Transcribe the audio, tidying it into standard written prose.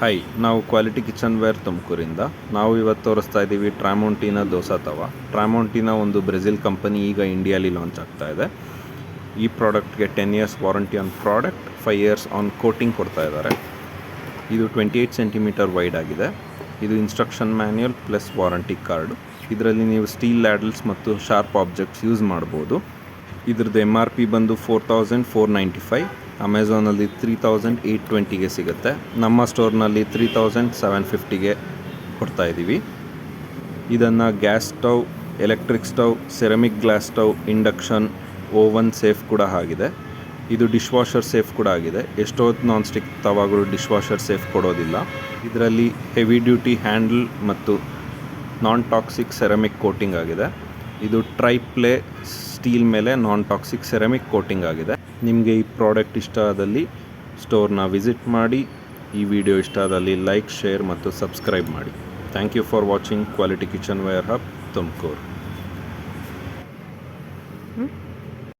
Hi, ನಾವು quality kitchen wear ತುಮಕೂರಿಂದ ನಾವು ಇವತ್ತು ತೋರಿಸ್ತಾ ಇದ್ದೀವಿ ಟ್ರಾಮೊಂಟಿನಾ ದೋಸಾ ತವ. ಟ್ರಾಮೊಂಟಿನಾ ಒಂದು ಬ್ರೆಜಿಲ್ ಕಂಪನಿ ಈಗ ಇಂಡಿಯಾಲಿ ಲಾಂಚ್ ಆಗ್ತಾ ಇದೆ. ಈ ಪ್ರಾಡಕ್ಟ್ಗೆ 10 years warranty on product, 5 years on coating ಕೊಡ್ತಾ ಇದ್ದಾರೆ. ಇದು 28 ಸೆಂಟಿಮೀಟರ್ ವೈಡ್ ಆಗಿದೆ. ಇದು instruction manual plus warranty card. ಇದರಲ್ಲಿ ನೀವು ಸ್ಟೀಲ್ ಲ್ಯಾಡಲ್ಸ್ ಮತ್ತು ಶಾರ್ಪ್ ಆಬ್ಜೆಕ್ಟ್ಸ್ ಯೂಸ್ ಮಾಡ್ಬೋದು. ಇದ್ರದ್ದು MRP ಬಂದು 4495. ಅಮೆಝಾನಲ್ಲಿ 3820ಗೆ ಸಿಗುತ್ತೆ. ನಮ್ಮ ಸ್ಟೋರ್ನಲ್ಲಿ 3750ಗೆ ಕೊಡ್ತಾ ಇದ್ದೀವಿ. ಇದನ್ನು gas stove, electric stove, ceramic glass stove, induction, oven safe ಕೂಡ ಆಗಿದೆ. ಇದು ಡಿಶ್ ವಾಷರ್ ಸೇಫ್ ಕೂಡ ಆಗಿದೆ. ಎಷ್ಟೋ ನಾನ್ ಸ್ಟಿಕ್ ತವಾಗಳು ಡಿಶ್ ವಾಷರ್ ಸೇಫ್ ಕೊಡೋದಿಲ್ಲ. ಇದರಲ್ಲಿ ಹೆವಿ ಡ್ಯೂಟಿ ಹ್ಯಾಂಡಲ್ ಮತ್ತು ನಾನ್ ಟಾಕ್ಸಿಕ್ ಸೆರಮಿಕ್ ಕೋಟಿಂಗ್ ಆಗಿದೆ. ಇದು ಟ್ರೈಪ್ಲೇ ಸ್ಟೀಲ್ ಮೇಲೆ ನಾನ್ ಟಾಕ್ಸಿಕ್ ಸೆರಮಿಕ್ ಕೋಟಿಂಗ್ ಆಗಿದೆ. ನಿಮಗೆ ಈ ಪ್ರಾಡಕ್ಟ್ ಇಷ್ಟ ಆದಲ್ಲಿ ಸ್ಟೋರ್ನ ವಿಸಿಟ್ ಮಾಡಿ. ಈ ವಿಡಿಯೋ ಇಷ್ಟ ಆದಲ್ಲಿ ಲೈಕ್, ಶೇರ್ ಮತ್ತು ಸಬ್ಸ್ಕ್ರೈಬ್ ಮಾಡಿ. Thank you for watching quality kitchen ware hub Tumakuru.